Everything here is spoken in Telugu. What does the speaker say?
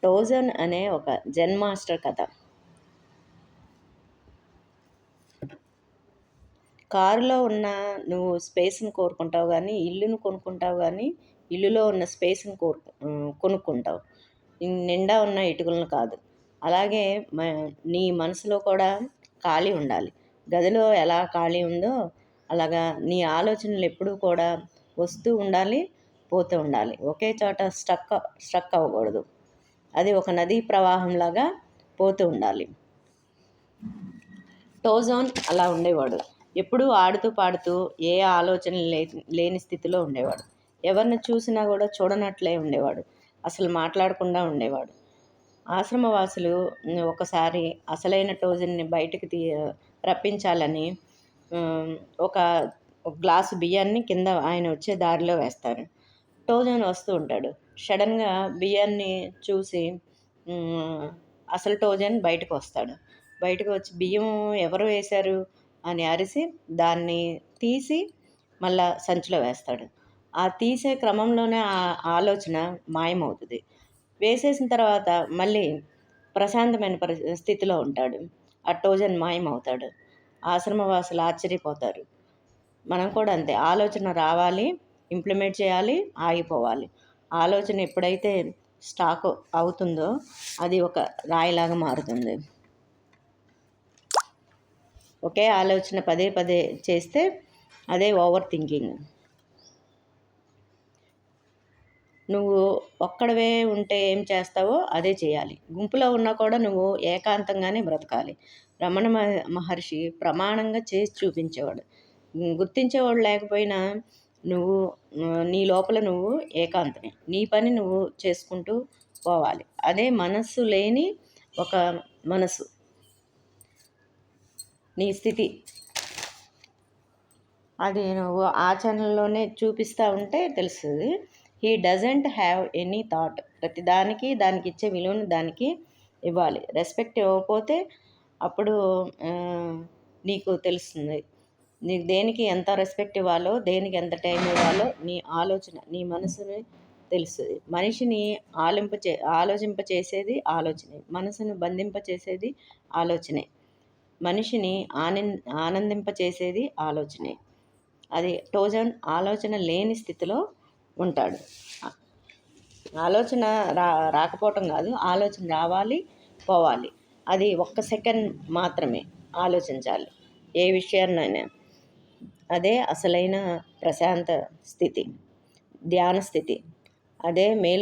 టోజన్ అనే ఒక జెన్ మాస్టర్ కథ. కారులో ఉన్న నువ్వు స్పేస్‌ని కోరుకుంటావు గానీ, ఇల్లును కొనుక్కుంటావు గానీ, ఇల్లులో ఉన్న స్పేస్‌ని కొనుక్కుంటావు. నిండా ఉన్న ఇటుకలను కాదు. అలాగే మ నీ మనసులో కూడా ఖాళీ ఉండాలి. గదిలో ఎలా ఖాళీ ఉందో, అలాగా నీ ఆలోచనలు ఎప్పుడూ కూడా వస్తూ ఉండాలి, పోతూ ఉండాలి. ఒకే చోట స్ట్రక్ అవ్వకూడదు. అది ఒక నదీ ప్రవాహంలాగా పోతూ ఉండాలి. టోజోన్ అలా ఉండేవాడు. ఎప్పుడూ ఆడుతూ పాడుతూ ఏ ఆలోచన లేని స్థితిలో ఉండేవాడు. ఎవరిని చూసినా కూడా చూడనట్లే ఉండేవాడు. అసలు మాట్లాడకుండా ఉండేవాడు. ఆశ్రమవాసులు ఒకసారి అసలైన టోజన్ని బయటికి రప్పించాలని ఒక గ్లాసు బియ్యాన్ని కింద ఆయన వచ్చే దారిలో వేస్తారు. టోజన్ వస్తూ ఉంటాడు. సడన్గా బియ్యాన్ని చూసి అసలు టోజన్ బయటకు వస్తాడు. బయటకు వచ్చి బియ్యం ఎవరు వేశారు అని అరిసి దాన్ని తీసి మళ్ళా సంచిలో వేస్తాడు. ఆ తీసే క్రమంలోనే ఆ ఆలోచన మాయమవుతుంది. వేసేసిన తర్వాత మళ్ళీ ప్రశాంతమైన స్థితిలో ఉంటాడు. ఆ టోజన్ మాయమవుతాడు. ఆశ్రమవాసులు ఆశ్చర్యపోతారు. మనం కూడా అంతే. ఆలోచన రావాలి, ఇంప్లిమెంట్ చేయాలి, ఆగిపోవాలి. ఆలోచన ఎప్పుడైతే స్టాక్ అవుతుందో అది ఒక రాయిలాగా మారుతుంది. ఒకే ఆలోచన పదే పదే చేస్తే అదే ఓవర్ థింకింగ్. నువ్వు ఒక్కడివే ఉంటే ఏం చేస్తావో అదే చేయాలి. గుంపులో ఉన్నా కూడా నువ్వు ఏకాంతంగానే బ్రతకాలి. రమణ మహర్షి ప్రమాణంగా చేసి చూపించేవాడు. గుర్తించేవాడు లేకపోయినా నువ్వు నీ లోపల నువ్వు ఏకాంతమే. నీ పని నువ్వు చేసుకుంటూ పోవాలి. అదే మనస్సు లేని ఒక మనసు, నీ స్థితి. అది నువ్వు ఆచరణలోనే చూపిస్తూ ఉంటే తెలుస్తుంది. He doesn't have any thought. ప్రతిదానికి దానికి ఇచ్చే విలువను దానికి ఇవ్వాలి. రెస్పెక్ట్ ఇవ్వకపోతే అప్పుడు నీకు తెలుస్తుంది. నీకు దేనికి ఎంత రెస్పెక్ట్ ఇవ్వాలో, దేనికి ఎంత టైం ఇవ్వాలో నీ ఆలోచన, నీ మనసుని తెలుస్తుంది. మనిషిని ఆలోచింపచేసేది ఆలోచనే. మనసును బంధింపచేసేది ఆలోచనే. మనిషిని ఆనందింపచేసేది ఆలోచనే. అది టోజన్ ఆలోచన లేని స్థితిలో ఉంటాడు. ఆలోచన రాకపోవటం కాదు, ఆలోచన రావాలి, పోవాలి. అది 1 సెకండ్ మాత్రమే ఆలోచించాలి ఏ విషయాన్నైనా. అదే అసలైన ప్రశాంత స్థితి, ధ్యాన స్థితి. అదే మేలు